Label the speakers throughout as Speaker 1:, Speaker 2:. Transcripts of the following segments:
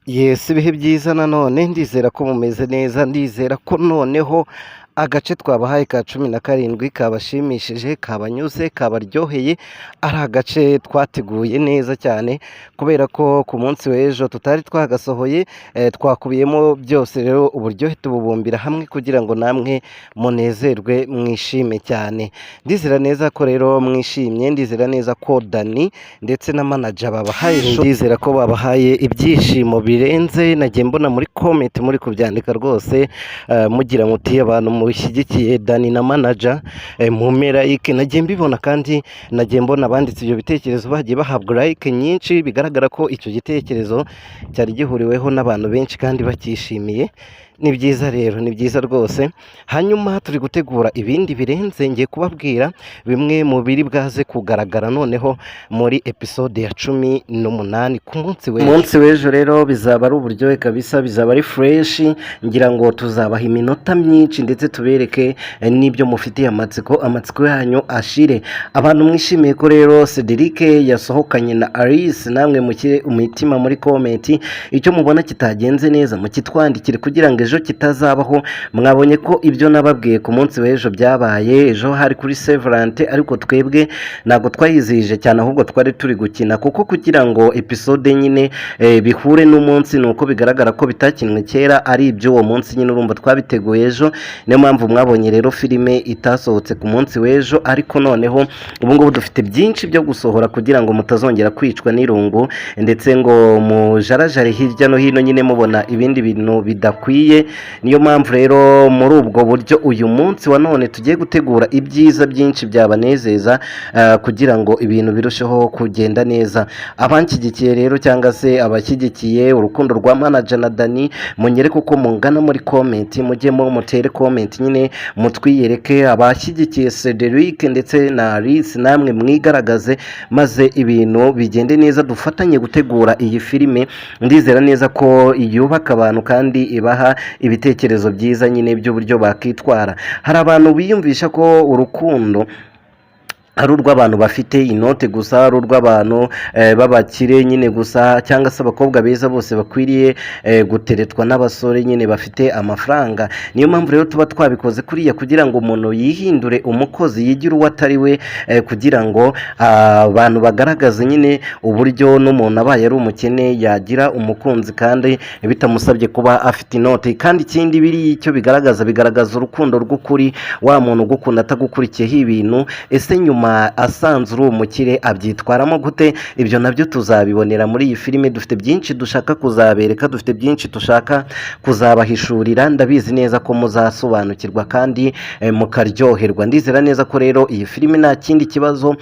Speaker 1: Yes, ibihe byiza nanone ndizera ko mumeze neza, ndizera ko noneho agace twabahaye ka 17 kabashimishije, kabanyuze, kabaryoheye, ari agace twateguye neza cyane kubera ko ku munsi w'ejo tutari twagasohoye, twakubiyemo byose rero uburyohe tububumbira hamwe kugira ngo namwe munezerwe mwishime cyane. Ndizera neza ko rero mwishimye, ndizera neza ko Dani ndetse na manager babahaye ndizera ko babahaye ibyishimo birenze, nagiye mbona muri comment muri kubyandika rwose, mugira muti abantu mushyigikiye Dani na manager, mu mpera like nagiye mbibona kandi nagiye mbona abanditse ibyo bitekerezo bagiye bahabwa like nyinshi, bigaragara ko icyo gitekerezo cyari gihuriweho n'abantu benshi kandi bakishimiye. Ni byiza rero, ni byiza rwose. Hanyuma turi gutegura ibindi birenze, ngiye kubabwira bimwe mu biri bwaze kugaragara noneho muri episode ya 18 ku munsi w'ejo rero bizaba ari uburyohe kabisa, bizaba ari fresh, ngira ngo tuzabaha iminota myinshi ndetse tubereke n'ibyo mufitiye amatsiko yanyu ashire. Abantu mwishimiye ko rero Cedric yasohokanye na Alice, namwe mukire umutima muri comment, icyo mubona kitagenze neza mukitwandikire kugira ngo ejo kitazabaho. Mwabonye ko ibyo nababwiye ku munsi w'ejo byabaye, ejo hari kuri Severante, ariko twebwe ntabwo twayizihije cyane, ahubwo twari turi gukina, kuko kugira ngo episode nyine bihure n'umunsi, nuko bigaragara ko bitakinwe kera, ari iby'uwo munsi nyine urumva twabiteguye ejo, niyo mpamvu mwabonye rero filime itasohotse ku munsi w'ejo. Ariko noneho ubu ngubu dufite byinshi byo gusohora kugira ngo mutazongera kwicwa n'irungu ndetse ngo mujarajare hirya no hino nyine mubona ibindi bintu bidakwiye. Niyo mpamvu rero muri ubwo buryo uyu munsi wa none tugiye gutegura ibyiza byinshi byabanezeza, kugira ngo ibintu birusheho kugenda neza. Abanshyigikiye rero cyangwa se abashyigikiye urukundo rwa manager na Dani, munyereke uko mungana muri comment, mujyemo mutere comment nyine mutwiyereke. Abashyigikiye Cedric ndetse na Alice namwe mwigaragaze, maze ibintu bigende neza, dufatanye gutegura iyi filime. Ndizera neza ko yubaka abantu kandi ibaha ibitekerezo byiza nyine by'uburyo bakitwara. Hari abantu biyumvisha ko urukundo ari urw'abantu bafite inote gusa, ari urw'abantu b'abakire nyine gusa, cyangwa se abakobwa beza bose bakwiriye guteretwa n'abasore nyine bafite amafaranga. Niyo mpamvu rero tuba twabikoze kuriya, kugira ngo umuntu yihindure umukozi, yigire uwo atari we, kugira ngo abantu bagaragaze nyine uburyo n'umuntu abaye ari umukene yagira umukunzi kandi bitamusabye kuba afite inote. Kandi ikindi biri icyo bigaragaza urukundo rw'ukuri, wa muntu ugukunda atagukurikiyeho ibintu. Ese nyuma asanze uri umukire abyitwaramo gute? Ibyo nabyo tuzabibonera muri iyi filime. Dufite byinshi dushaka kuzabereka, dufite byinshi dushaka kuzabahishurira. Ndabizi neza ko muzasobanukirwa kandi mukaryoherwa. Ndizera neza ko rero iyi filime nta kindi kibazo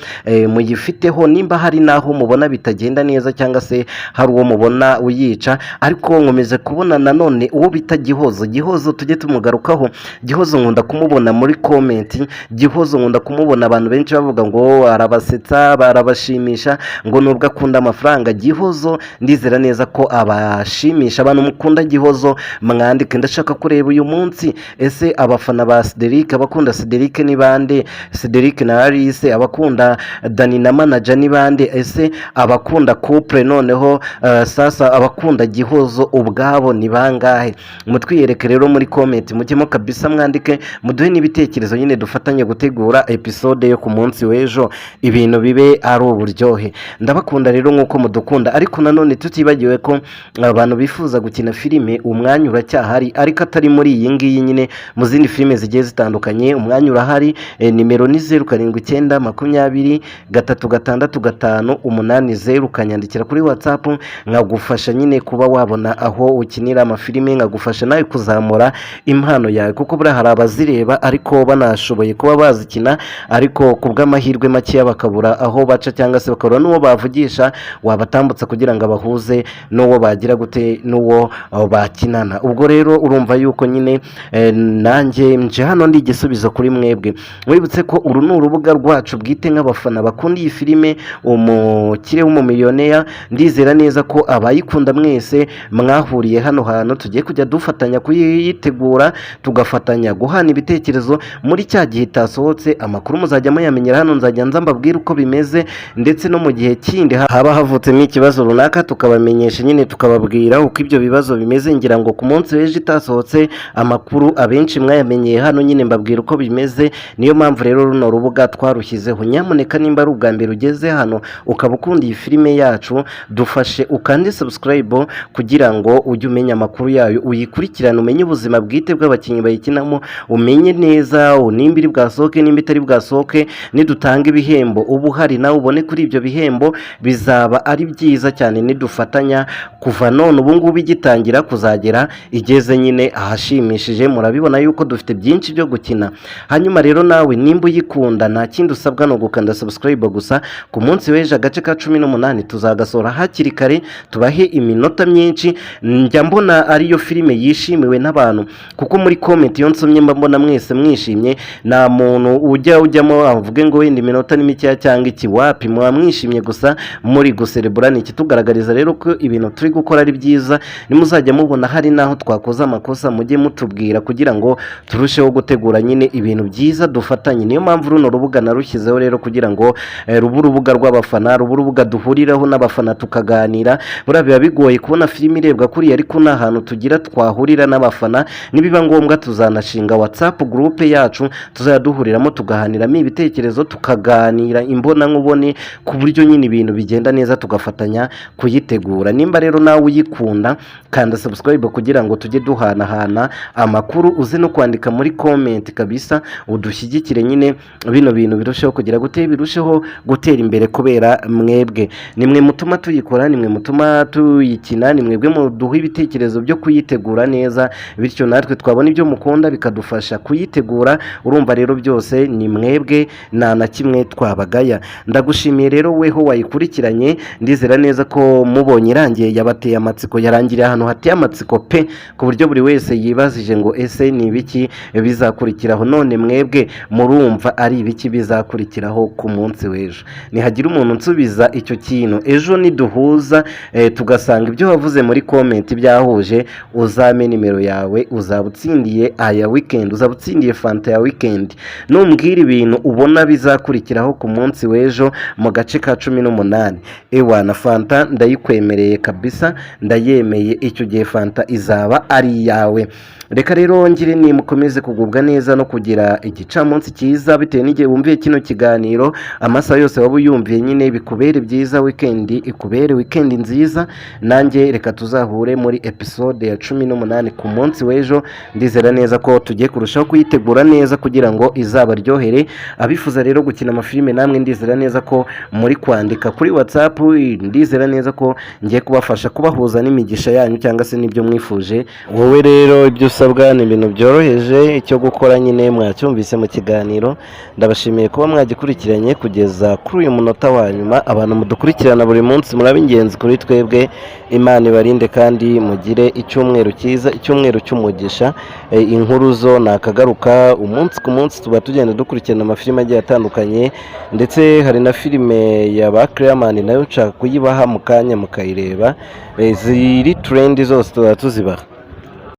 Speaker 1: muyifiteho, nimba hari naho mubona bitagenda neza cyangwa se hari uwo mubona uyica. Ariko nkomeze kubona nanone uwo bita Gihozo tujye tumugarukaho. Gihozo nkunda kumubona muri comment, Gihozo nkunda kumubona abantu benshi bavuga ngo arabasetsa, barabashimisha, ngo nubwo akunda amafaranga. Gihozo ndizera neza ko abashimisha. Abantu mukunda Gihozo mwandike, ndashaka kureba uyu munsi ese abafana ba Cedric, abakunda Cedric ni bande? Cedric na Alice, abakunda Dani na manager ni bande? Ese abakunda couple noneho sasa abakunda Gihozo ubwabo ni bangahe? Mutwiyereke rero muri comment, mujyemo kabisa mwandike, muduhe n'ibitekerezo nyine dufatanye gutegura episode yo ku munsi w'ejo, ibintu bibe ari uburyohe. Ndabakunda rero nk'uko mudukunda, ariko nanone tutibagiwe ko abantu bifuza gukina filime umwanya uracyahari, ariko atari muri iyi ngiyi nyine, mu zindi filime zigiye zitandukanye umwanya urahari. Nimero ni 0792366580, ukanyandikira kuri WhatsApp nkagufasha nyine kuba wabona aho ukinira amafilime, nkagufasha nawe kuzamura impano yawe, kuko buriya hari abazireba ariko banashoboye kuba bazikina, ariko kubw'amahirwe make bakabura aho baca cyangwa se bakabura n'uwo bavugisha wabatambutsa kugira ngo abahuze n'uwo bagira gute, n'uwo bakinana. Ubwo rero urumva yuko nyine nanjye nje hano ndi igisubizo kuri mwebwe. Mwibutse ko uru ni urubuga rwacu bwite nk'abafana bakunda iyi filime Umukire w'umumiliyoneri. Ndizera neza ko abayikunda mwese mwahuriye hano hantu, tugiye kujya dufatanya kuyitegura, tugafatanya guhana ibitekerezo. Muri cya gihe itasohotse amakuru muzajya muyamenyera hano nzajya nza mbabwira uko bimeze, ndetse no mu gihe kindi haba havutsemo ikibazo runaka tukabamenyesha nyine tukababwira uko ibyo bibazo bimeze. Ngira ngo ku munsi w'ejo itasohotse amakuru abenshi mwayamenyeye hano, nyine mbabwira uko bimeze. Niyo mpamvu rero runo rubuga twarushyizeho. Nyamuneka nimba ari ubwa mbere ugeze hano ukaba ukunda iyi filime yacu, dufashe ukande subscribe kugira ngo ujye umenya amakuru yayo, uyikurikirane, umenye ubuzima bwite bw'abakinnyi bayikinamo, umenye neza nimba iri bwasohoke nimba itari bwasohoke. Nidutanga ibihembo uba uhari nawe ubone kuri ibyo bihembo, bizaba ari byiza cyane nidufatanya kuva none ubu ngubu igitangira kuzagera igeze nyine ahashimishije. Murabibona yuko dufite byinshi byo gukina. Hanyuma rero nawe nimba uyikunda, nta kindi usabwa no gukanda subscribe gusa. Ku munsi w'ejo agace ka 18 tuzagasora hakiri kare, tubahe iminota myinshi. Njya mbona ariyo filime yishimiwe n'abantu, kuko muri comment iyo nsomye mba mbona mwese mwishimye. Nta muntu ujyamo avuge ngo wenda iminota ni mikeya cyangwa iki, wapi, muba mwishimye gusa muri guserebura. Ni ikitugaragariza rero ko ibintu turi gukora ari byiza. Nimuzajya mubona hari naho twakoze amakosa, mujye mutubwira kugira ngo turusheho gutegura nyine ibintu byiza dufatanye. Niyo mpamvu runo rubuga narushyizeho rero kugira ngo rubu urubuga rw'abafana, rubu urubuga duhuriraho n'abafana tukaganira. Buriya biba bigoye kubona filime irebwa kuriya, ariko nta hantu tugira twahurira n'abafana. Nibiba ngombwa tuzanashinga WhatsApp group yacu tuzajya duhuriramo tugahaniramo ibitekerezo, tukaganira imbona nkubone, ku buryo nyine ibintu bigenda neza tugafatanya kuyitegura. Nimba rero nawe uyikunda, kanda subscribe kugira ngo tujye duhanahana amakuru, uze no kwandika muri comment kabisa, udushyigikire nyine bino bintu birusheho kugira birusheho gutera imbere, kubera mwebwe nimwe mutuma tuyikora, nimwe mutuma tuyikina, nimwe mwebwe muduha ibitekerezo byo kuyitegura neza, bityo natwe twabona ibyo mukunda bikadufasha kuyitegura. Urumva rero byose ni mwebwe, nta na kimwe twabagaya. Ndagushimiye rero weho wayikurikiranye, ndizera neza ko mubonye irangiye yabateye amatsiko, yarangiriye ahantu hateye amatsiko pe, ku buryo buri wese yibazije ngo ese ni ibiki bizakurikiraho. None mwebwe murumva ari ibiki bizakurikiraho ku munsi w'ejo? Nihagira umuntu nsubiza icyo kintu ejo niduhuza tugasanga ibyo wavuze muri comment byahuje, uzame nimero yawe, uzaba utsindiye aya weekend, uzaba utsindiye fanta ya weekend. Numbwira ibintu ubona bizakurikiraho ku munsi w'ejo mu gace ka 18, ewana fanta ndayikwemereye kabisa, ndayemeye. Icyo gihe fanta izaba ari yawe. Reka rero ngire ni mukomeze kugubwa neza no kugira igicamunsi cyiza, bitewe n'igihe wumviye kino kiganiro. Amasaha yose waba uyumviye nyine bikubere byiza, weekend ikubere weekend nziza. Nanjye reka tuzahure muri episode ya 18 ku munsi w'ejo. Ndizera neza ko tugiye kurushaho kuyitegura neza kugira ngo izabaryohere. Abifuza rero gukina amafilime namwe, ndizera neza ko muri kwandika kuri WhatsApp, ndizera neza ko ngiye kubafasha kubahuza n'imigisha yanyu cyangwa se n'ibyo mwifuje. Wowe rero ibyo usabwa ni ibintu byoroheje, icyo gukora nyine mwacyumvise mu kiganiro. Ndabashimiye kuba mwagikurikiranye kugeza kuri uyu munota wa nyuma. Abantu mudukurikirana buri munsi murabe ingenzi kuri twebwe. Imana ibarinde kandi mugire icyumweru cyiza, icyumweru cy'umugisha. Inkuru zo nakagaruka umunsi ku munsi, tuba tugenda dukurikirana amafilime agiye atandukanye, ndetse hari na filime ya ba Clearman nayo nshaka kuyibaha mu kanya mukayireba. Ziri trend zose tuba tuzibaha.